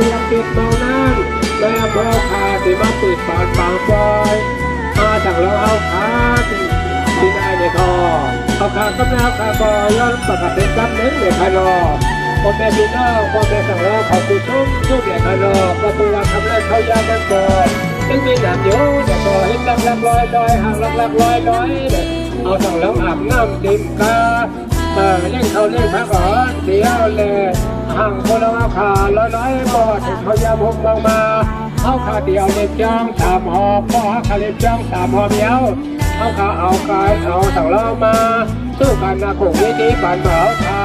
ที่ยังติดเมานั้นแม่เบอร์ขาที่มาปิดปากปางปล่อยมาจากเราเอาขาที่ได้ในคอเอาขากำลังขาบอยย้อนประกาศเป็นกำเนิดเด็กขนอพ่อแม่พี่น้องพ่อแม่สั่งเราขอบคุณชุ่มชุ่มเด็กขนอประตูวันทำแรกเขายามันก่อนยังมีหนามอยู่แต่ก็เห็นลักลอยห่างลักลอยเอาสั่งเราอาบน้ำดิมกาเล่นเขาเล่นพักก่อนเดี๋ยวเลยห่างคนละขาร้อยบอดเขายามหกมองมาเอาขาเดียวเล็บจ้องสามหอบพ่อขาเล็บจ้องสามหอบเย้าเอาขาเอากายเอาสั่งเรามาสู้กันนะคงวิธีปั่นเบาทา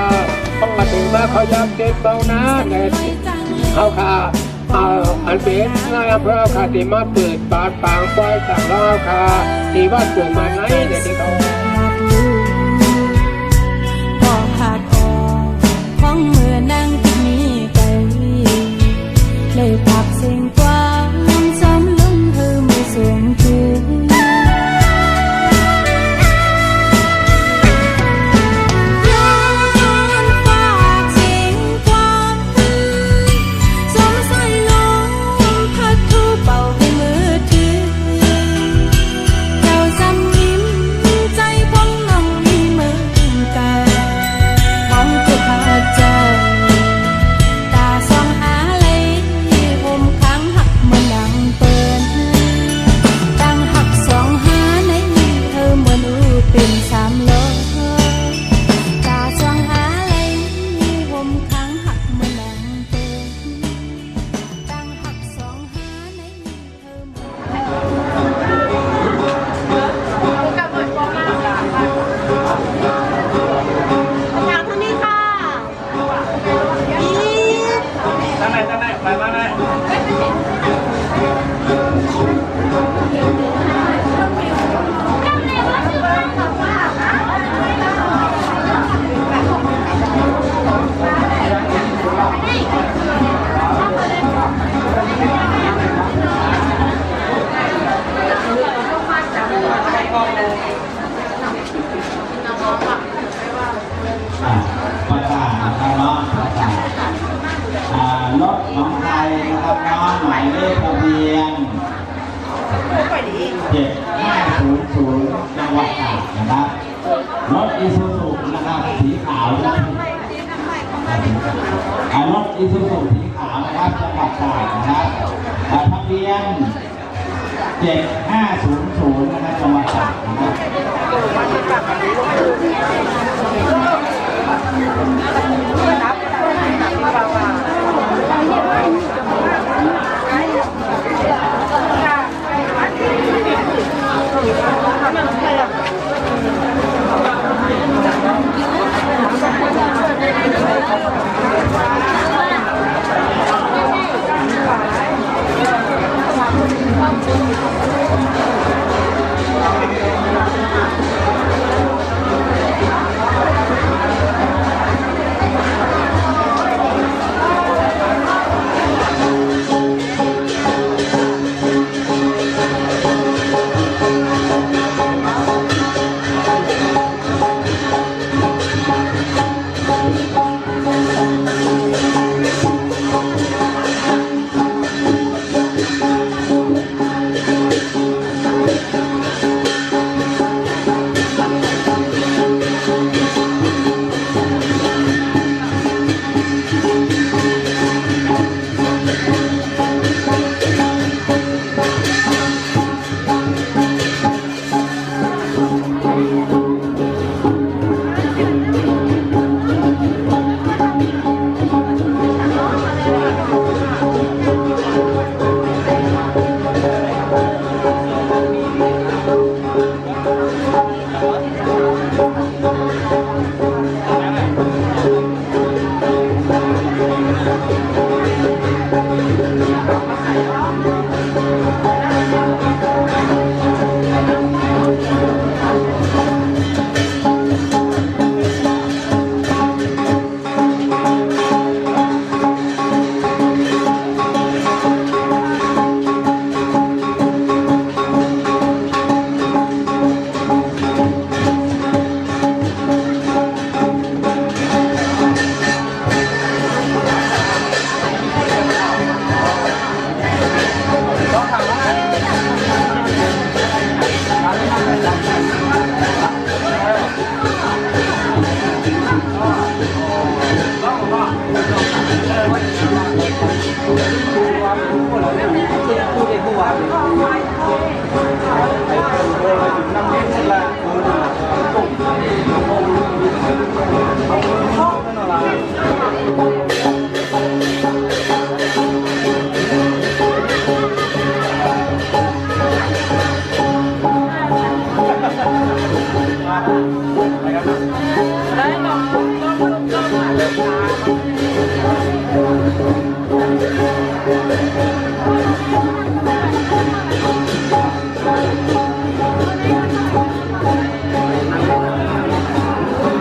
ต้องมาถึงมาเขายามเด็กเบาหน้าเน็ตเอาขาอันเป็นนายอำเภอขาติมาเปิดปากปางปล่อยสั่งเราขาที่วัดปลูกมาไหนเด็กที่เขาของเมื่อนั่งที่มีไกลเลยพักเสียงกว้างซ้ำลงเธอไม่สวมคืนประกาศนะครับเนาะรถของไทยนะครับน้องหมายเลขทะเบียน7500จังหวัดตากนะครับรถอีซูซุนะครับสีขาวรถอีซูซุสีขาวนะครับจังหวัดตากนะครับทะเบียน7500นะครับจังหวัดตาก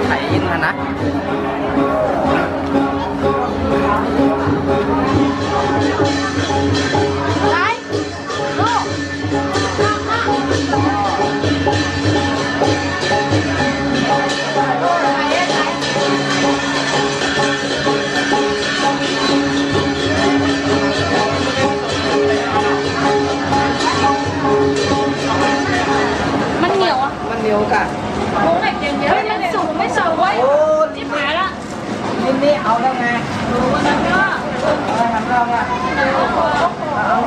ไข่ยินนะ มันเหนียวอ่ะ มันเหนียวกะ โอ้ยเยอะมันสูงไม่สูงไว้ โอ้ ที่หายละ ยินนี่เอาแล้วไง วันนั้นก็ เอาทำเราอ่ะ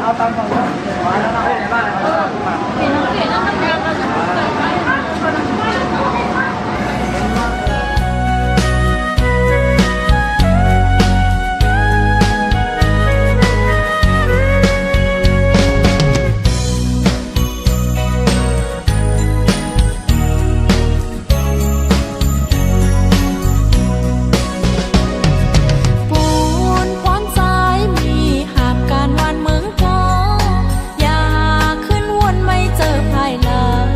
เอาตามของเราแล้วเราไปไหนบ้าง เห็นแล้วมันยังมันจะเกิดไป ปูนพรสายมีหาบการวันเมืองกออย่าขึ้นวนไม่เจอภายหลัง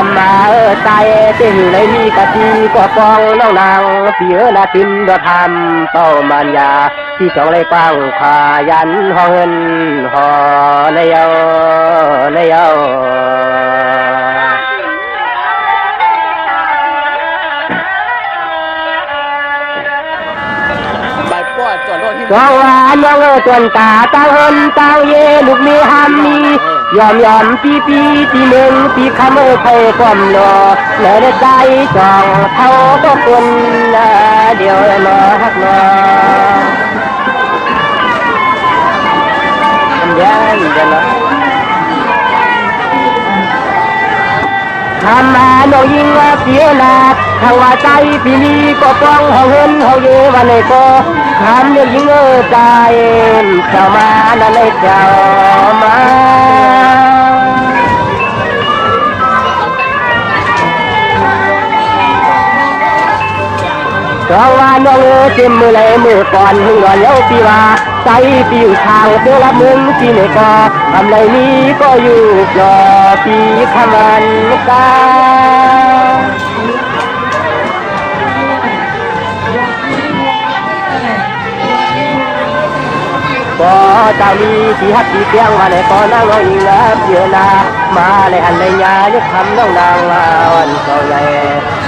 ำมาใจเต็งในมีกะทีก็ปองน้องนางเปียนาตินดทำเต้ามันยาที่จองเลยปังขวายันหอเงินหอในเยาในเยาสองวานน้องจนตาตาเฮินตาเยลูกมีหามมียอมปีที่หนึ่งปีคำไทยความรอเลยได้ใจจองเท่าตัวคนเดียวรอฮักรอทำยันจะรอทำมาโนยิงว่าเสียหลักทางว่าใจพี่นี้ก็ป้องเขาเห็นเขาเยวันไหนก็ทำเรื่องยิงใจเจ้ามานั่นเลยเจ้ามาสองวันน้องเต็มมือเลยมือก่อนหึงนอนเลี้ยวปีว่าใจปีอยู่ทางเพื่อรับมึงปีไหนก็ทำไรนี้ก็อยู่รอปีขมันกาก็จะมีที่ฮักที่เตียงมาในก่อนนั่งอิงเพียนามาในหันในยายึดทำน้องนางวันเก่าใหญ่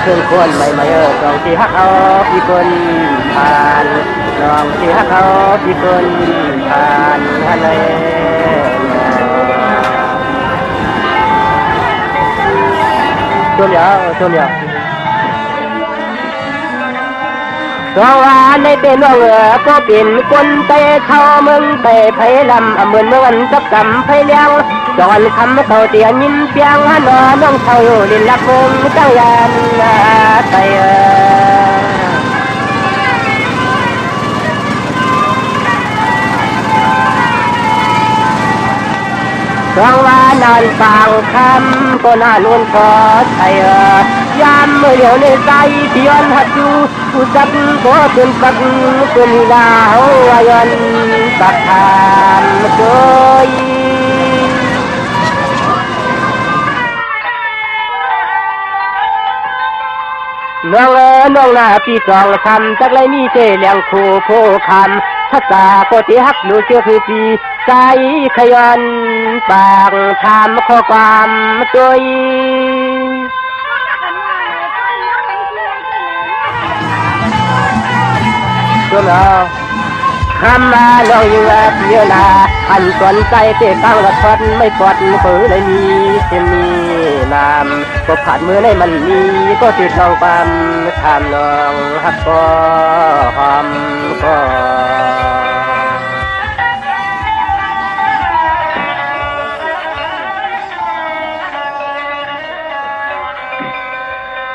เครื่องควรไม่ลองที่ฮักเอาพี่คนผ่านลองที่ฮักเอาพี่คนผ่านฮันในช่วงยาวสองวันในเต้นว่าก็เป็นคนเตะเข้าเมืองเตะไผ่ลำเหมือนเมืองจับกำไผ่เลี้ยงจอนคำเขาเตียนยิ้มเปียงฮันน้องเขาอยู่ดินลักเมืองจังยันไตสองวันนอนฟังคำก็น่าลุ่นคอไทยยามเมื่อเดียวในใจที่ย้อนหัดอยู่ผู้จับก็เป็นปักเป็นลาวยันปักทานโดยน้องนาพี่จองคำจักไรมีเจเลี้ยงคู่โพคำภาษาก็ตีฮักดูเชื่อคือปีใจขยันปากทำข้อความตัวเราคำมาลองยิงเพียนาอันสนใจเตะตั้งวัดฟันไม่ปลอดปืนเลยมีเช่นมีน้ำก็ผ่านมือในมันมีก็ติดลองปั๊มทำลองฮักก็หอมก็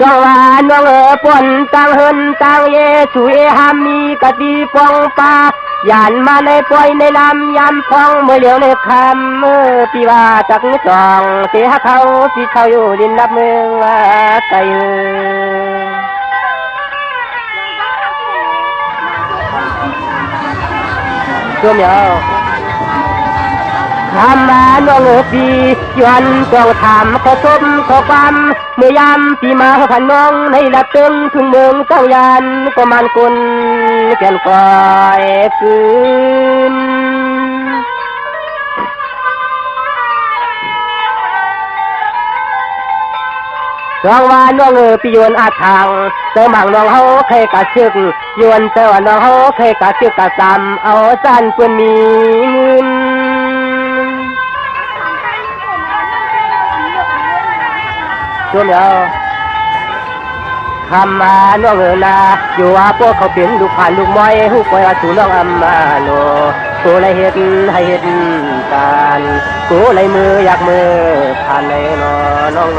สวรรค์น้องปนตังเฮินตังเยสุเอหามีกะตีปองปาหยานมาในปล่อยในลำยำพองเมื่อเหลียวในคำปีว่าจักจองเสียเขาพี่เขาอยู่ดินนับเมืองไกลตัวเหนียวทำมาน้องปีย้อนต้องทำข้อต้มข้อความเมื่อยามปีมาพันน้องในละเติงทุ่งเมืองเจ้ายันก็มันกุนแก่นกอยคืนสองวันน้องปีโยนอาทางแต่บางน้องเขาเคยกะชึกโยนแต่ว่าน้องเขาเคยกะชึกกะจำเอาจันเพื่อนมีเงินช่วงเดียวคำมาน้องนาอยู่ว่าพวกเขาเป็นลูกผ่านลูกม้อยหูปล่อยสู่น้องอัมมาโลกูเลยเห็นให้เห็นกันกูเลยมืออยากมือผ่านเลยน้อง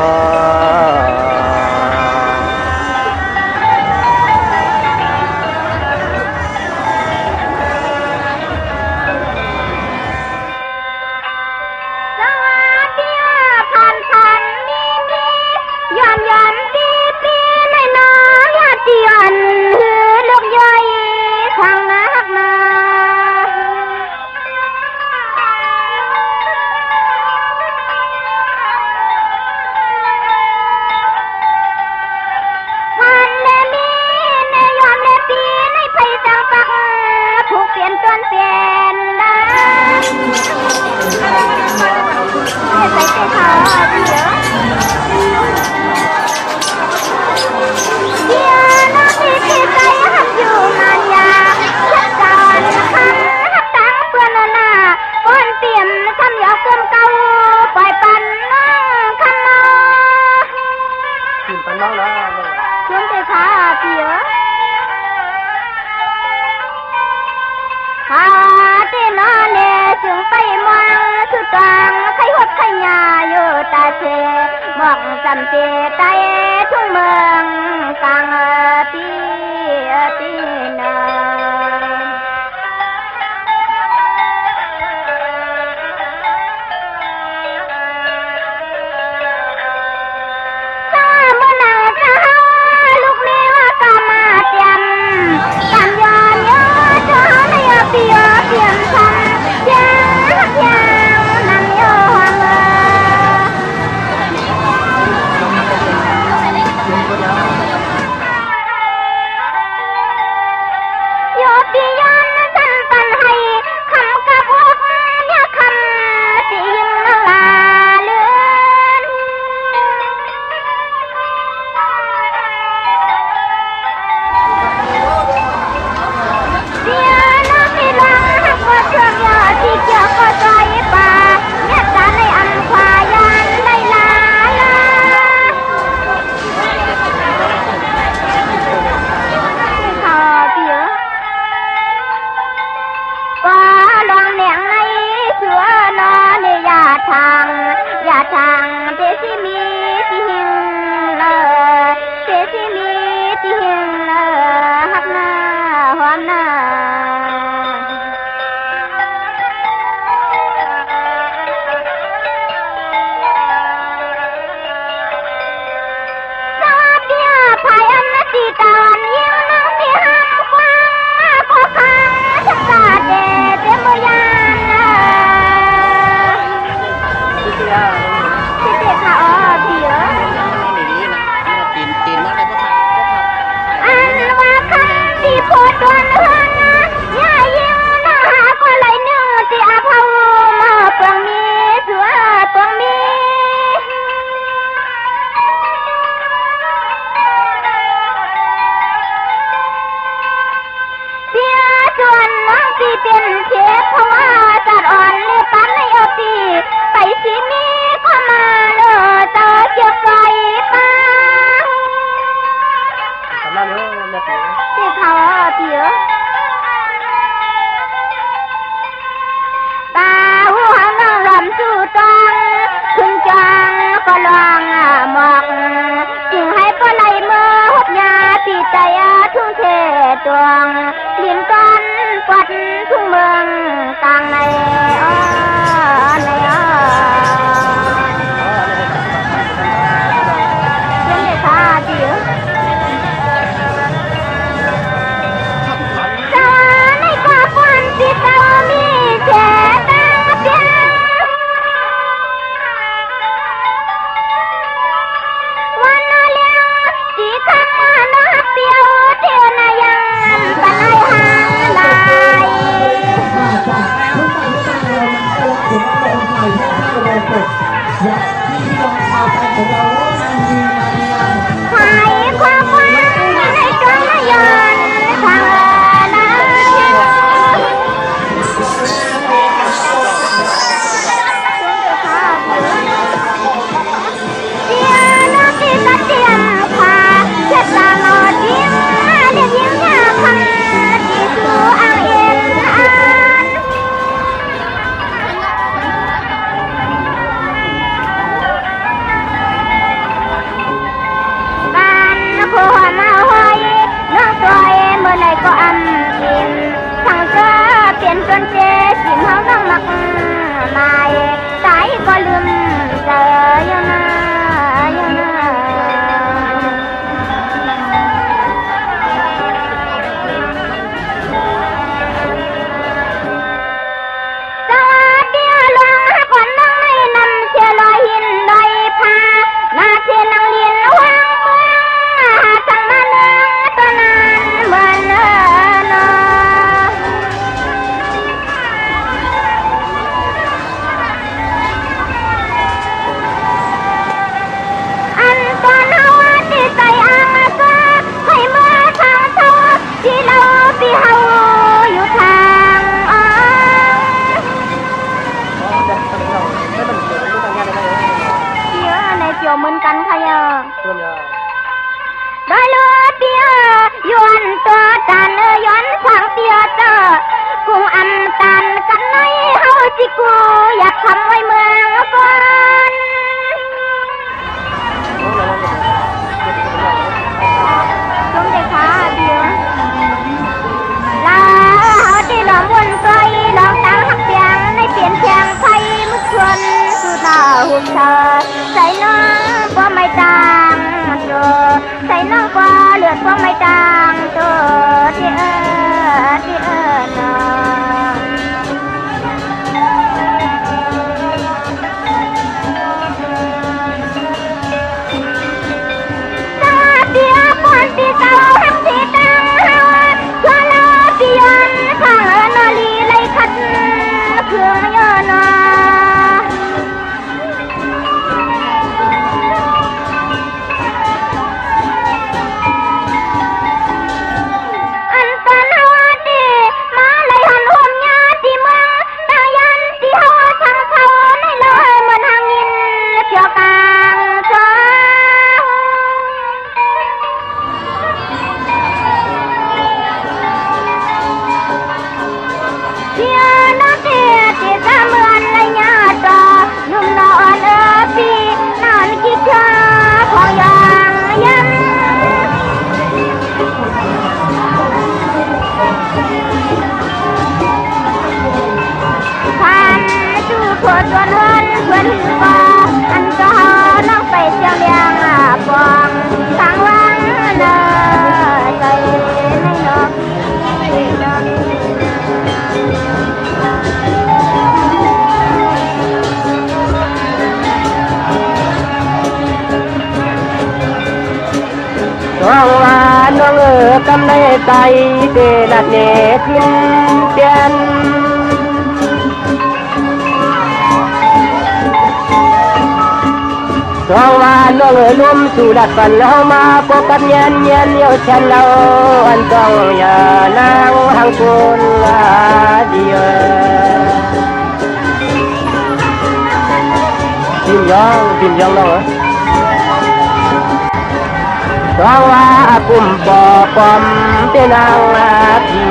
จำเจใจทุ่งเมืองกลางตีนาทางเดซิมีที่หิงเดซิมีที่หิงฮักหน้าหอมหน้าสวัสดีพายอันตีตอนยิ่งน้องที่ห้ามกว้างก็ข้างชักตาเดเดมยานโคตรเฮือนย่ายิ่งน่าหาก็เลยนึงที่อาภามาเปลืองมีเสือตัวมีเสียส่วนน้องที่เป็นเชฟเพราะว่าจัดอ่อนเลยปันในเอาตีไปสิมีก็มาเลยเจอเกี่ยวไฟตาที่เขาเตี๋ยวตาหัวน้องลำสู่ตองขึ้นจังก็ลองหมอกจึงให้ก็ไล่มือหกยาตีใจทุ่งเทตวงลิ้นก้อนปัดทุ่งเมืองกลางในในเรื่องเด็กขาเตี๋ยวที่เจ้ามีแค่ตาเพียงวันนั้นเลี้ยงที่ข้างมาหน้าเปียวเที่ยวนายังปันให้ห่างลายหายความหวังในกลางย้อนทางก็อำกินทางเธอเปลี่ยนจนเจสิมเฮาต้องมักหมายใจก็ลืมเจออยู่นะอยู่นะสวัสดีหลวงก่อนน้องไม่นำเชื่อลอยหินลอยพาหน้าเทียนนางเลียนวางเมืองจังมาเนื้อตัวนั้นเหมือนที่เราที่เฮาอยู่ทางเดี๋ยวในเกี่ยวเหมือนกันค่ะยาได้เลือเตียย้อนตัวตันย้อนทางเตียเจอกุ้งอันตันกันในเฮาจิกูอยากทำไว้เมืองก่อน กเธอใส่น้องก็ไม่ต่างตัวใส่น้องก็เลือดก็ไม่ต่างตัวที่น้องตาเดียวคนที่เก่าหักที่ตั้งชัวร์ล้อที่ย้อนข้างนอลีไล่ขัดเครื่องย้อนน้องว่าน้องกำในใจเดลัดเนทินเดียนน้องว่าน้องลุ่มสู่ดัดฝันเฮามาพบกันเย็นเลี้ยวฉันเราอันต้องอย่านางหังคุณเดียวพิมยองน้องเพราะว่ากุมปอปอมเป็นนางพี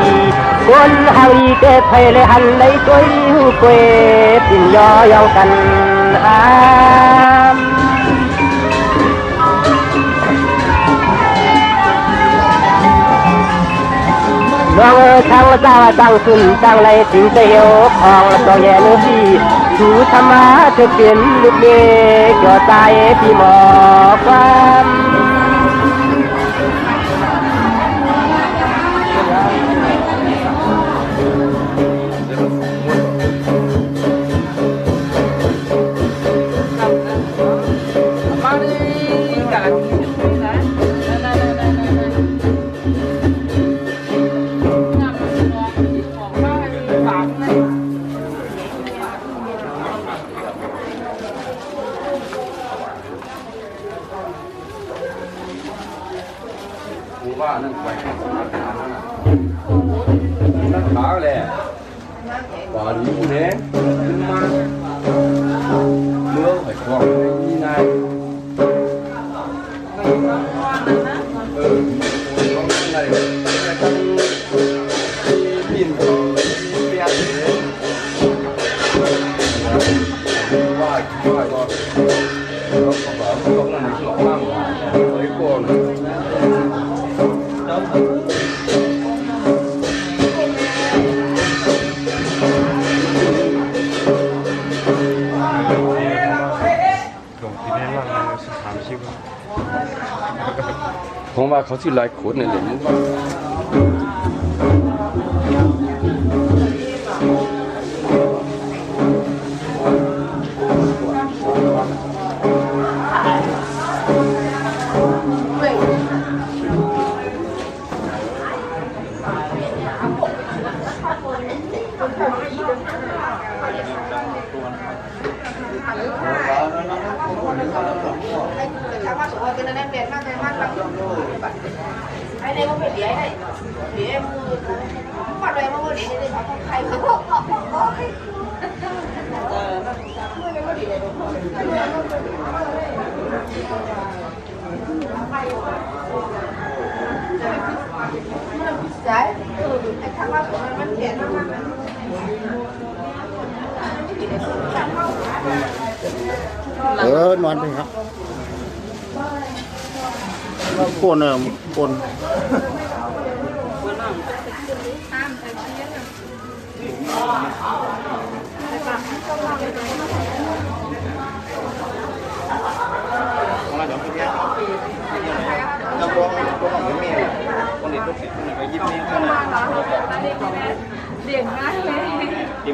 คนหางอีเกไทยเลยหันเลยตัวหูเกวปิ่นยอยองกันน้องทั้งตาตั้งสุนตั้งไรถึงจะเหี่ยวของตัวแย่เนื้อพี่ถูธรรมะเธอเป็นลูกเด็กจ่อตายพี่หมอความว่านั่นไปนั่นขาเลยป่าดีอยู่เนี่ยขึ้นมาเมื่อไปคลองนี่นายอะไรปีนเปียกว่าก็เราบอกตรงนั้นหลอกมากเลยก่อนผมว่าเขาที่ไล่ขนเนี่ยเลยมันว่านอนไปครับปนปน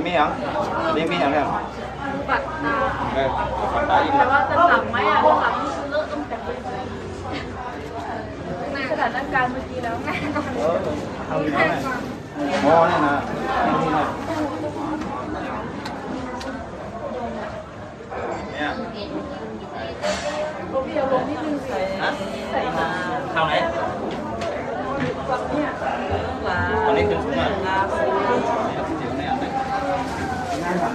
มีอย่างนี่มีอย่างเนี่ย บัตรตา ปัดตาอีก แต่ว่าจะหลังไหมอ่ะหลังเลอะต้องแต่งสถานการณ์เมื่อกี้แล้วง่ายกว่า ทำยังไงหม้อเนี่ยนะเนี่ย พี่เอาลงนิดนึงใส่มา ทำไหน เนี่ยหลา ตอนนี้คือสูงอ่ะ ลาสี ถึงเนี่ยง่ายกว่า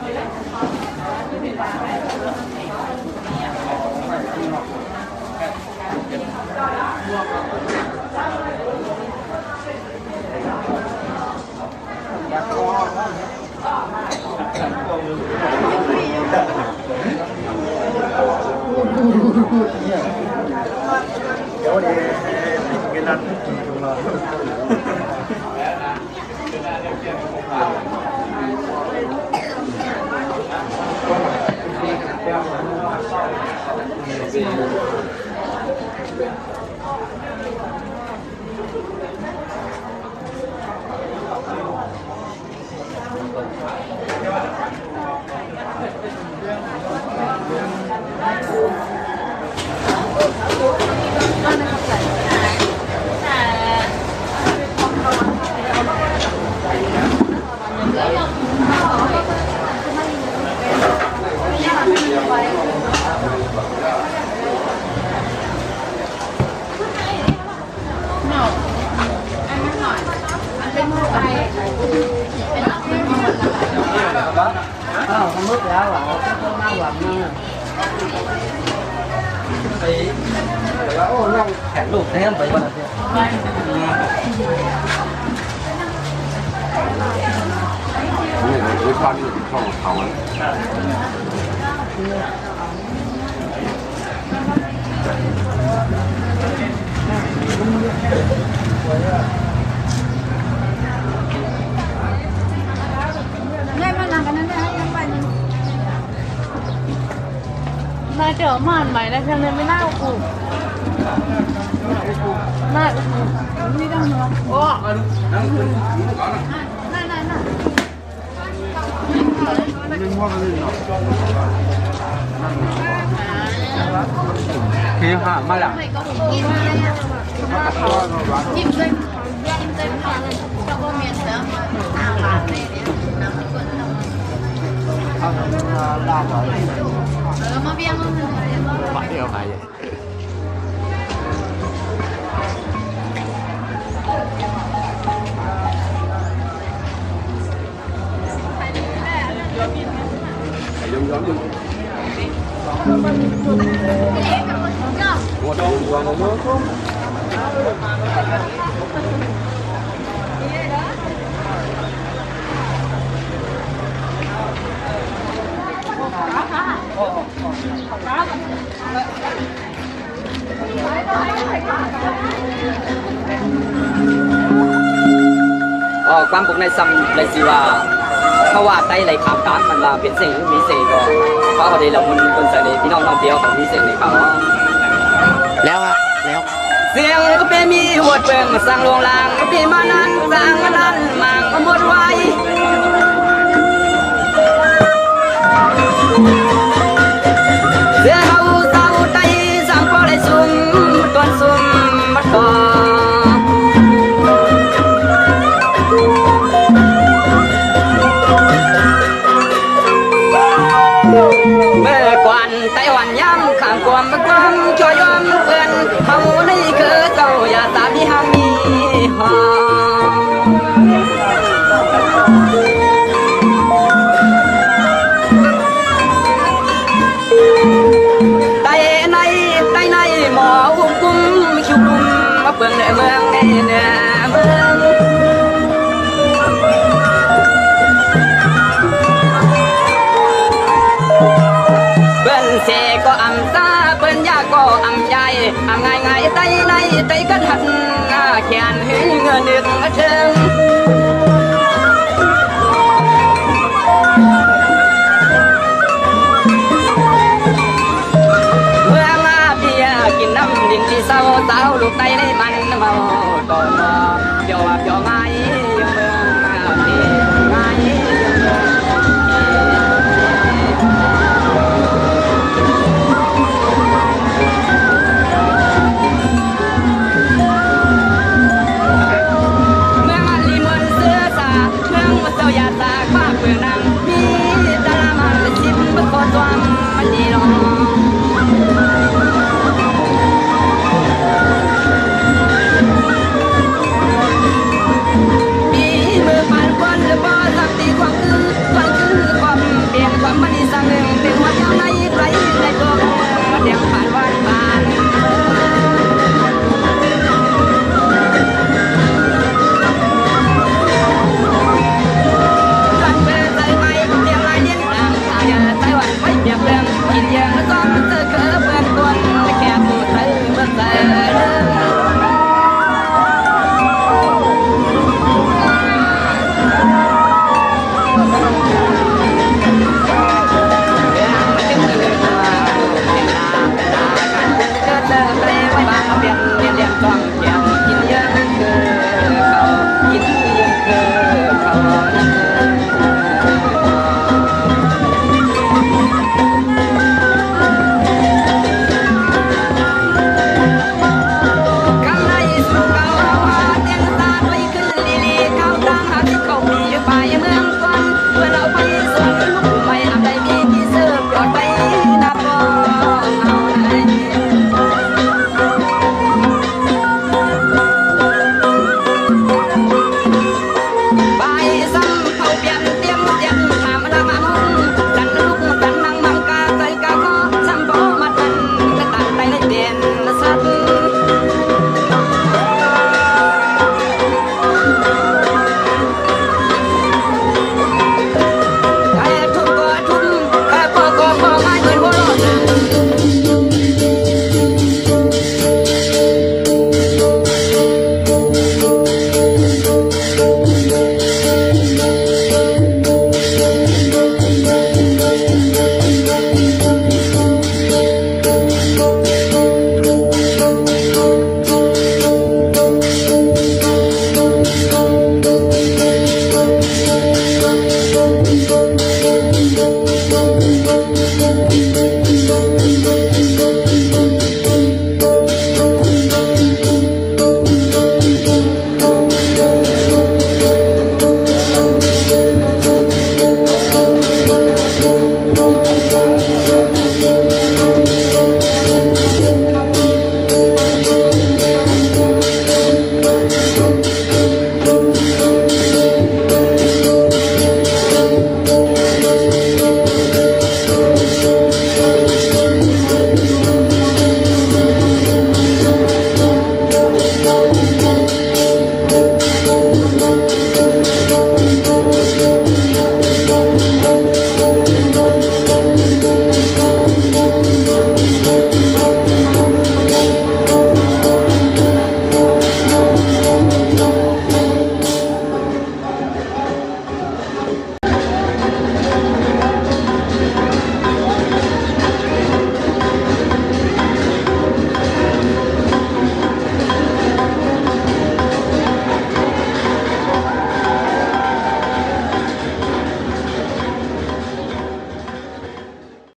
อ้าวเขามุดแล้วอ่ะต้องน่าหวังมากไปแล้วโอ้น้องแขนลูกแท้ไปวันนี้นี่เลยวิชาที่ช่องเขาน่าเจอม่านใหม่นะเพียงเลยไม่น่าอุบน่าอุบนี่ต้องเนาะโอ้น่าคือหามาแล้ว จิ้มเลยจิ้มเลยผ่านเลยแล้วก็เมียนเสริมผ่านเลยเนี่ยน้ำมันก็มาเบี้ยงมันเลย ไปเดียวไปย้อนอยู่หัวดองหัวงง ความปกในซ้ำในสิว่าเขาว่าไต้ไหลขามการมันว่าเป็นสิ่งมีเศษก็เพราะเขาได้เราคนใส่ในพี่น้องท่องเที่ยวของมีเศษในเขา แล้วครับแล้ว เสียงก็เป็นมีหัวเปิงมาสร้างโรงลางก็เป็นมานั้นสร้างมานั้นมังมาหมดไว้เสียเขาเศร้าไต้สร้างพอได้ซุ่มต้นซุ่มมัดก่อเมื่อกวนไต้หวันย้ำข้างความบักความช่วยยอมเพื่อนเขานี่คือเจ้าอย่าตามที่ห้ามมีหอไต้ในหมออุ้มกุ้มคิวกุ้มมาเบิ่งในเมืองในเนื้อเมืองเสก็อำซาเปิ้นยาก็อำใจอำง่ายไต้ในไต้กันหัดแขนหึงเงินนึกเชิง